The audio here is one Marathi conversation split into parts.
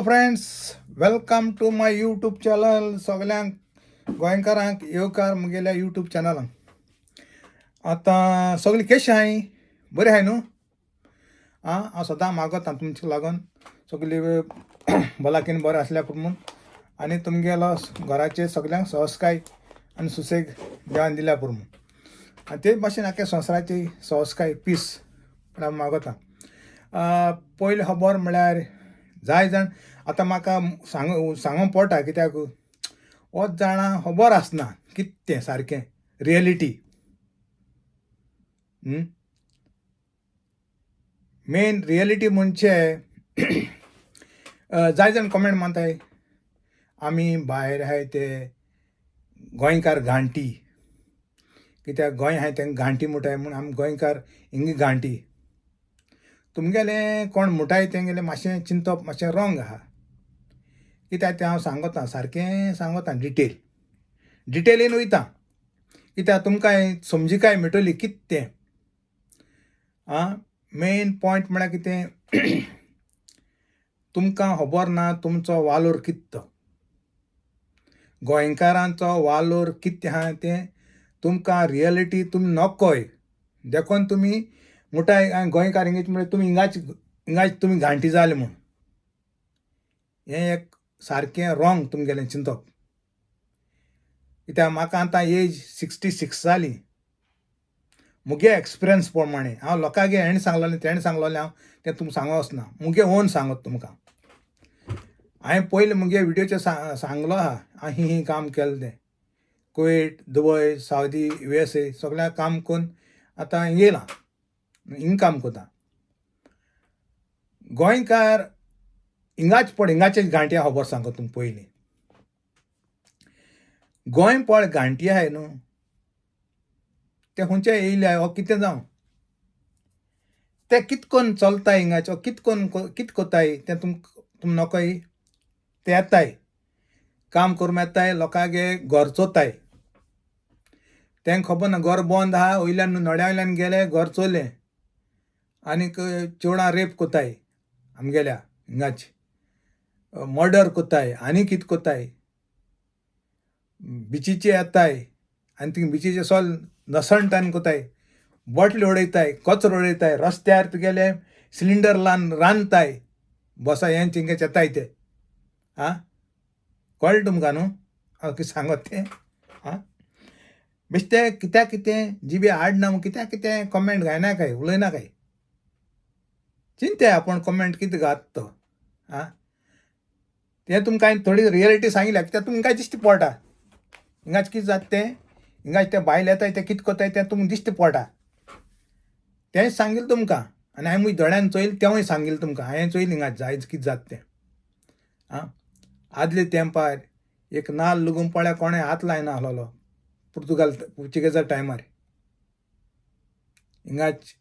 Hello friends, welcome to my YouTube channel. सगळ्यांक गोंयकारांक येवकार मुगेल्या यूट्यूब चॅनलांक. आतां सगळीं कशी आहाय? बरी आहाय न्हू? हांव सदां मागता तुमचे लागून सगळीं भलायकेन बरें आसल्या पुरमून आनी तुमगेलो घराचे सगळ्यांक सहस्काय आनी सुसेग देवान दिल्या पुरमून आनी ते भाशेन आख्या संवसाराची सहस्काय पीस मागता. पयली खबर म्हळ्यार जाय जाण आतां म्हाका सांगूंक पडटा, कित्याक होच जाणां खबर आसना कितें तें सारकें रियलिटी. मेन रियलिटी म्हणजे जाय जाण कमेंट मारताय आमी भायर आहाय ते गोंयकार घांटी, कित्याक गोंय आहाय तेंकां घांटी मुटाय म्हूण आमी गोंयकार हिंगी घांटी. तुमगेलें कोण मुटाय तेंगेलें मातशें चिंतप मातशें रॉंग आहा. कित्याक तें हांव सांगता, सारकें सांगता, डिटेलीन वयता, कित्याक तुमकां समजिकाय मेळटली कितें तें. मेन पॉयंट म्हळ्यार कितें, तुमकां खबर ना तुमचो वालोर कितें तो, गोंयकारांचो वालोर कितें आहा तें तुमकां रियलिटी तुमी नकोय. देखून तुमी मुठाय गोंयकार इंगेज म्हळ्यार तुमी हिंगाच तुमी घांटी जाले म्हूण. हें एक सारकें रॉंग तुमगेलें चिंतप. कित्याक म्हाका आतां एज 66 जाली. मुगे एक्सपिरियन्स प्रमाणे हांव लोकांगे हेणें सांगलोलें तेणें सांगलोलें हांव तें तुमकां सांगो वचना, मुगे ओन सांगत तुमकां. हांवें पयलीं मुगे विडियोचेर सांगलो आहा, हांवें ही काम केलें तें कुवेट, दुबय, सावदी, USA सगळ्या काम करून आतां येयलां, हिंग काम कोता. गोंयकार हिंगाच पड, हिंगाचे घांटी खबर सांगता तुमकां पयलीं. गोंय पळ घांटी आहाय न्हू, ते खंयचे येयल्या हो कितें जावं, ते कितें करून चलताय हिंगाचे, कितें कोताय तें तुम नकोय. ते येताय काम करूं येताय, लोकांगे घर चोताय. तेंक खबर ना घर बंद आहा, वयल्यान नड्या वयल्यान गेले घर चोयलें, आनीक चेवडां रेप कोताय आमगेल्या हिंगाच, मर्डर कोताय, आनी कितें कोताय. बिचीचे येताय आनी थिंग बिचीचे सोल नसणटान कोताय, बॉटली उडयताय, कचरो उडयताय, रस्त्यार तुगेले सिलिंडर लावन रांदताय, बसा हें थिंगेच येताय ते. कळ्ळें तुमकां न्हू हांव कितें सांगत तें. बेश्टें कित्याक कितें जिबे आडना कित्याक कितें कमेंट घायनाकाय, उलयनाकाय. चिंत्या आपूण कमेंट कितें घात तो. तें तुमकां थोडी रियलिटी सांगिल्ल्या, कित्याक तुमकां दिश्टी पडटा हिंगाच कितें जाता तें. हिंगाच ते भायले येताय ते कितें कोताय तें तुमकां दिश्टी पडटा. तेंच सांगिल्लें तुमकां. आनी हांवें दोळ्यान चोयलें तेंवूय सांगिल्लें तुमकां. हांवें चोयलें हिंगाच जायज कितें जाता तें. आदले तेंपार एक नाल्ल लुगून पळ्यार कोणें हात लायना आहलोलो पुर्तुगेजा टायमार. हिंगाच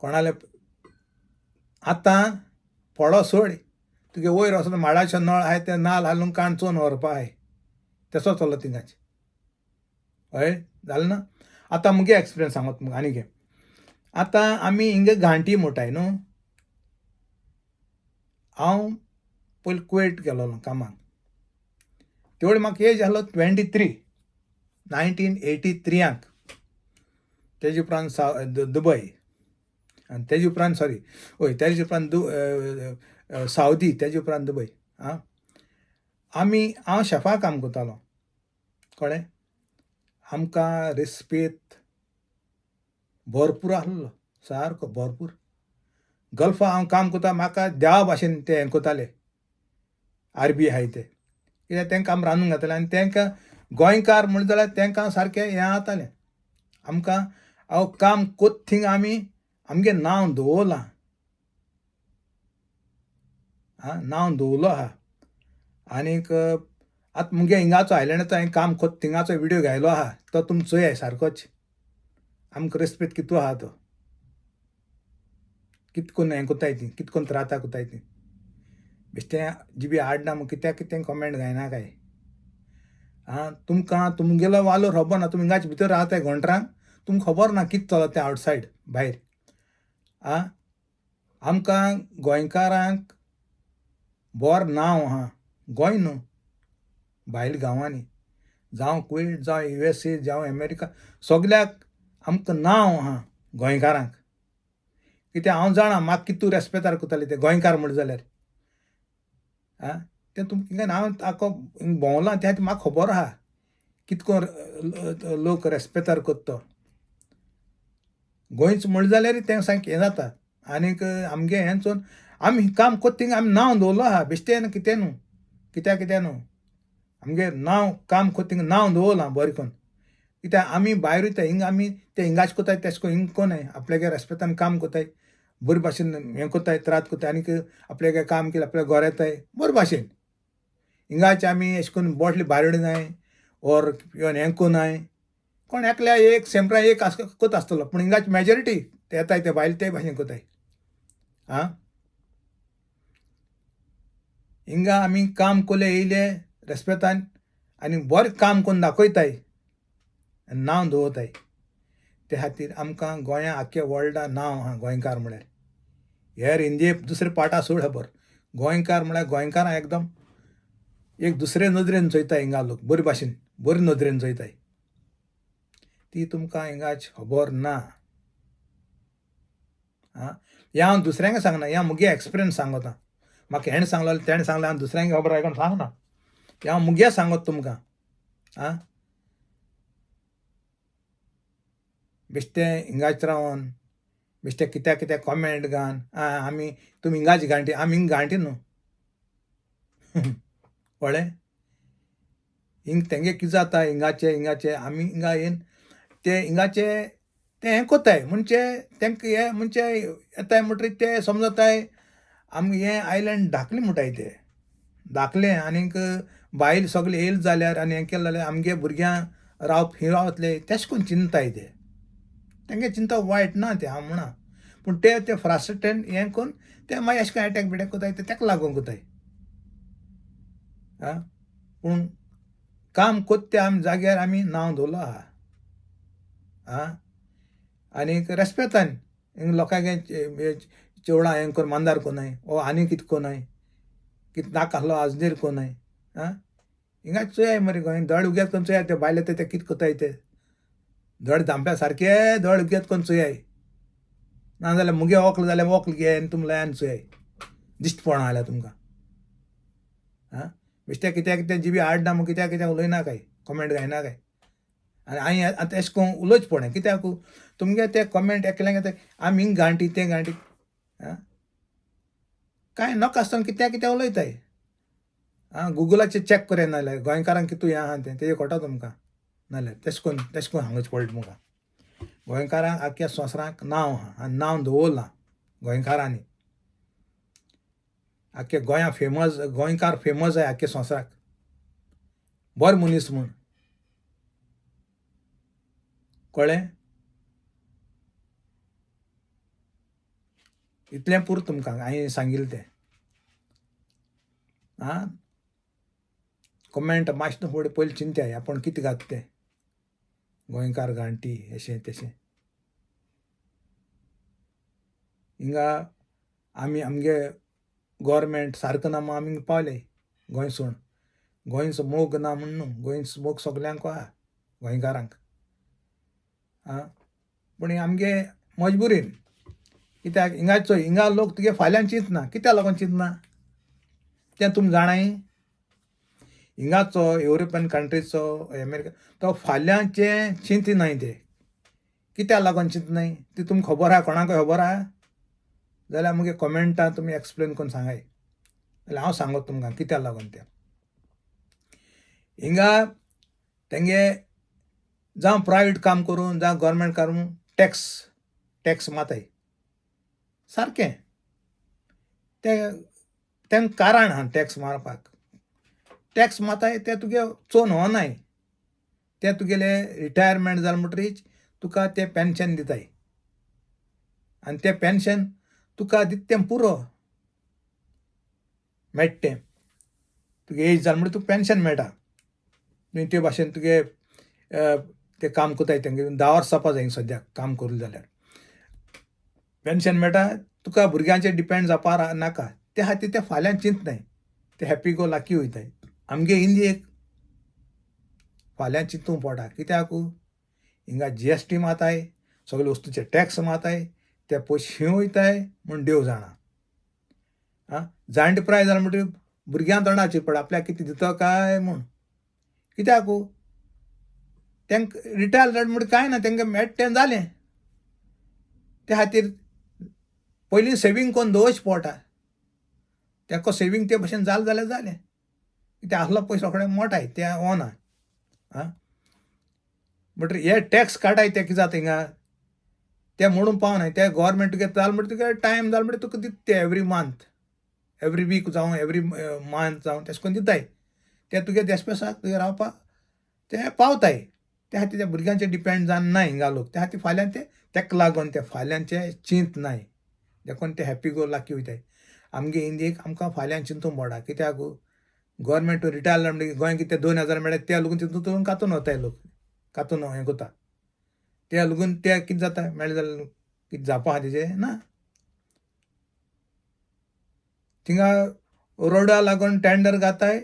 कोणाले आतां पडो सोड, तुगे वयर वचून माडाचो नळ आहाय ते नाल्ल हालून काणचोन व्हरपा आहाय, तेसो चलता थिंगाच. हय जालें ना. आतां मुगे एक्सपिरियन्स सांगता तुमकां आनी कितें. आतां आमी हिंगा घांटी मुटाय न्हू. हांव पयलीं कुवेट गेलोलो कामाक. तेवढी म्हाका एज आहलो 23, 1983. तेजे उपरांत दुबय, आनी तेजे उपरांत तेजे उपरांत सावदी, तेजे उपरांत दुबय. हांव शेफा काम करतालो. कळ्ळें. आमकां रेस्पेत भरपूर आहलोलो, सारको भरपूर. गल्फा हांव काम करता, म्हाका देवा भाशेन ते हें कोताले आरबी आहाय ते, कित्याक तेंकां आमी रांदूंक घाताले आनी तेंकां गोंयकार म्हणले जाल्यार तेंकां सारकें हें जातालें. आमकां हांव काम कोत्ता थिंगा आमगे नांव दवरलां, नांव दवरलो आहा. आनीक आतां मुगे हिंगाचो आयलँडाचो हांवें काम कोत्ता थिंगाचो विडियो घायलो आहा, तो तुमी चोयाय सारकोच. आमकां रेस्पेद कितू आहा तो, कितें करून हें कोताय तीं, कितें करून त्राता कोताय तीं. बेश्टें जिबी आडना कित्याक कितें कमेंट घायनाकाय. तुमकां तुमगेलो वालोर खबर ना, तुमी हिंगाच भितर रावताय घोंटरांक, तुमकां खबर ना कितें चलता तें आवटसायड भायर. आमकां गोंयकारांक बोर नांव आहा गोंय न्हू, भायल्या गांवांनी जावं कुवेट जावं USA जावं अमेरिका सगल्याक आमकां नांव आहा गोंयकारांक. कित्याक हांव जाणा म्हाका कितू रेस्पेदार कोत्ताले ते गोंयकार म्हण जाल्यार आं तें तुमकां हांव आख्खो भोंवलां त्या खातीर म्हाका खबर आहा कितको लोक रेस्पेदार कोत्ता तो. गोंयच म्हण जाल्यार तें सामकें हें जाता. आनीक आमगे हें चोवन आमी काम कोत्ता थिंगां आमी नांव दवरलो आहा बेश्टें कितें न्हू, कित्याक न्हू. आमगे नांव काम कोत्ता थिंगां नांव दवरलां बरें करून. कित्याक आमी भायर वयता हिंगा आमी ते हिंगाच कोताय तेश कोन्न हिंग कोनाय आपल्यागे रेस्पेदान काम कोताय बरे भाशेन हें कोताय त्रात कोताय आनीक आपल्यागे काम केलें आपल्या घरा येताय बरे भाशेन. हिंगाचे आमी अशें करून बोटले भायर उडयनाय ओर हें कोनाय कोण एकल्या एक सेंपरा एक कोत आसतलो पूण हिंगाची मेजॉरिटी ते येताय ते भायले ते भाशेन कोताय. आं हिंगा आमी काम कोले येयले रेस्पेदान आनी बरें काम कोन्न दाखयताय आनी नांव दवरताय. ते खातीर आमकां गोंया आख्या वर्ल्डा नांव आहा गोंयकार म्हळ्यार. हेर इंडिये दुसरे पार्टा सोड खबर गोंयकार म्हळ्यार गोंयकारां एकदम एक दुसरे नदरेन चोयताय हिंगा लोक बरे भाशेन बरे नदरेन चोयताय. ती तुमकां हिंगाच खबर ना. आं हें हांव दुसऱ्यांक सांगना हें मुगे एक्सपिरियन्स सांगता. म्हाका हेणें सांगलो तेणें सांगलें हांव दुसऱ्यांक खबर आयकोन सांगना. हें हांव मुगे सांगत तुमकां. आं बेश्टें हिंगाच रावन बेश्टें कित्याक कितें कॉमेंट घालन आमी तुमी हिंगाची गांवठी आमी हिंग गांवठी न्हू. कळ्ळें हिंग तेंगे कितें जाता हिंगाचे आमी हिंगा येवन ते हिंगाचे ते हें कोताय म्हणजे तेंकां हें म्हणजे येताय म्हणटरीच ते समजताय आमी हें आयलँड धाकलें म्हणटाय ते धाकलें आनीक भायल सगळे येयले जाल्यार आनी हें केलें जाल्यार आमगे भुरग्यां रावतले तेश कोन्न चिंताय ते तेंगे चिंता वायट ना तें हांव म्हणा पूण ते फ्रास्ट्रेटेड हें कोन्न ते मागीर अशें करून एटॅक बिटॅक कोताय ते तेका लागून कोताय. आं पूण काम कोत्ता त्या आमी जाग्यार आमी नांव दवरलो आहा. आं आनीक रेस्पेदान हिंग लोकांगे चेवळां हें कोन्न मांदार कोनाय ओ आनी कितें कोनाय कितें नाका आसलो आजनेर कोनाय. आं हिंगा चोयाय मरे गोंय धड उगेत कोन्न चोयाय ते भायले ते कितें कोताय ते धड धांप्या सारके धड उगेत कोन्न चोयाय नाजाल्यार मुगे वोकल जाल्यार वोकल घे आनी तुमले आनी चोयाय दिश्ट पडना जाल्यार तुमकां. आं बेश्टें कित्याक जिबी हाडना म्हूण कित्याक उलयना काय कॉमेंट घायना काय आनी हांवें आतां अशें करून उलोवचें पडलें कित्याक तुमगे ते कॉमेंट एकल्याक येता आमी हिंग गांवठी तें गांवठी आं कांय नॉक आसतना कित्याक उलयताय. आं गुगलाचेर चॅक करें नाल्यार गोंयकारांक कितू हें आहा तें तेजेर कळटा तुमकां नाल्यार तेश कोन्न सांगचें पडलें तुमकां. गोंयकारांक आख्या संवसारांक नांव आहा आनी नांव दवरलां गोंयकारांनी. आख्या गोंया फेमस गोंयकार फेमस आहाय आख्या संवसाराक बरो मनीस म्हूण. कळ्ळें इतलें पुरो तुमकां हांवें सांगिल्लें तें. आं कॉमेंट मातशें फुडें पयलीं चिंत्याय आपूण कितें घात तें गोंयकार गांवठी अशें तशें. हिंगा आमी आमगे गव्हर्मेंट सारको ना म्हूण आमी पावले गोंय सोड गोंयचो मोग ना म्हूण न्हू गोंयचो मोग सगल्यांक आहा गोंयकारांक. आं पूण आमगे मजबुरीन कित्याक हिंगाचो हिंगा लोक तुगे फाल्यां चिंतना कित्याक लागून चिंतना तें तुमी जाणाय. हिंगाचो युरोपियन कंट्रीचो अमेरिका तो फाल्यांचें चिंतिनाय ते कित्याक लागून चिंतनाय ती तुमकां खबर आहा कोणाकय खबर आहा जाल्यार मुगे कॉमेंटां तुमी एक्सप्लेन करून सांगाय जाल्यार हांव सांगत तुमकां कित्याक लागून तें. हिंगा तेंगे जावं प्रायवेट काम करून जावं गव्हर्मेंट करून टॅक्स माताय सारकें तें कारण आहा टॅक्स मारपाक. टॅक्स माताय ते तुगे चोवन होनाय ते तुगेले रिटायरमेंट जालें म्हणटरीच तुका ते पेन्शन दिताय आनी तें पेन्शन तुका दिता तें पुरो मेळटा तें तुगे एज जालें म्हणटरीर तुका पेन्शन मेळटा. तुवें ते भाशेन तुगे तें काम कोताय तेंगे 10 वर्सां जावपा जाय सद्याक काम करूं जाल्यार पेन्शन मेळटा तुका भुरग्यांचेर डिपेंड जावपा नाका. त्या खातीर ते फाल्यां चिंतनाय ते हॅपी गो लाकी वयताय. आमगे इंडियेक फाल्यां चिंतूंक पडटा. कित्याक हिंगा GST माताय, सगळे वस्तूचे टॅक्स माताय, ते पयशे खंय वयताय म्हूण देव जाणा. जाणटे प्राय जालें म्हणटकीर भुरग्यां तोंडाचेर पडटा आपल्याक कितें दितो काय म्हूण. कित्याक तेंक रिटायर जालें म्हणटा कांय ना, तेंकां मेळटा तें जालें. त्या खातीर पयलीं सेवींग करून दवरचें पडटा. तेंको सेवींग ते भशेन जालें जाल्यार जालें. कित्याक आसलो पयसो रोखडे मोटाय ते ओना. म्हणटकीर हे टॅक्स काटाय ते कितें जाता हिंगा ते म्हणून पावनाय. ते गव्हर्मेंट तुगे जालें म्हणटा तुगे टायम जालो म्हणटा तुका दिता ते एवरी मंथ, एवरी वीक जावं एवरी मंथ जावं तशें करून दिताय. ते तुगे देशपेसाक तुगे रावपाक ते पावताय. त्या खातीर त्या भुरग्यांचेर डिपेंड जावन नाय हिंगा लोक. त्या खातीर फाल्यां ते तेका लागून ते फाल्यांचे चिंत नाय. देखून ते हॅपी गो लाकी वयताय. आमगे इंडियेक आमकां फाल्यां चिंतूंक पडटा. कित्याक गव्हर्मेंट रिटायर जालें म्हणटकीर गोंय कितें 2000 मेळटा त्या लागून तितून कातून वताय लोक. कातून हें कोता. त्या लागून ते कितें जाता मेळ्ळें जाल्यार कितें जावपा आहा तेजें ना. थिंगा रोडा लागून टेंडर घाताय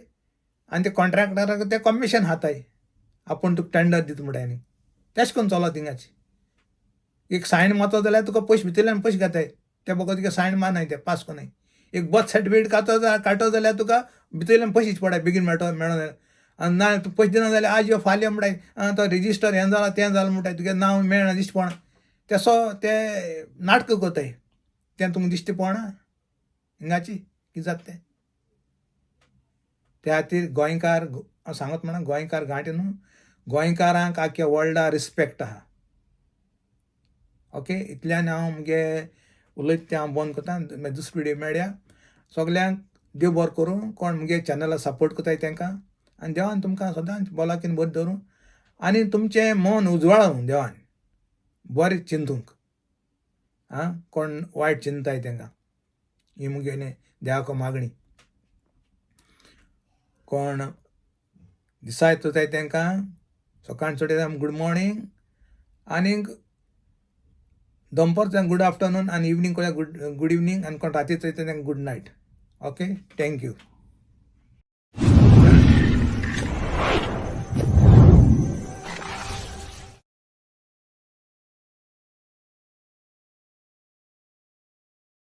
आनी ते कॉन्ट्रॅक्टराक ते कमिशन खाताय. आपूण तुका टेंडर दिता म्हणटाय. तेशें करून चलता थिंगाची. एक सायन मारता जाल्यार तुका पयशे भितरल्यान पयशे घेताय. ते बगत तुगे सायन मारनाय ते पास कोनाय. एक बर्थ सर्टिफिकेट काडटो जाल्यार तुका भितरल्यान पयशे दिवचे पडटाय बेगीन मेळना. आनी ना तूं पयशे दिना जाल्यार आज यो फाल्यां म्हणटाय तो रेजिस्टर हें जालां तें जालां म्हणटाय तुगे नांव मेळना दिश्टी पडना. तेसो ते नाटक कोताय. तें तुमकां दिश्टी पडना हिंगाची कितें जाता तें. त्या खातीर गोंयकार हांव सांगत म्हणा गोंयकार घांटी न्हू. गोंयकारांक आख्या वर्ल्डा रिस्पेक्ट आहा. ओके इतल्यान हांव मुगे उलयता तें हांव बंद कोतां. दुसरी व्हिडियो मेळया. सगल्यांक देव बरो करूं. कोण मुगे चॅनला सपोर्ट कोताय तेंकां आनी देवान तुमकां सदांच भलायकेन बरें दवरूं आनी तुमचें मन उजवाडूं देवान बरें चिंतूंक. कोण वायट चिंताय तेंकां ही मुगेली देवाको मागणी. कोण दिसाय चोयताय तेंकां सकाळ चोयता गूड मॉर्निंग आनीक दनपार गूड आफ्टरनून आनी इवनिंग कोणा गूड इवनिंग आनी कोण राती चोयता तेंकां गूड नायट. Okay thank you.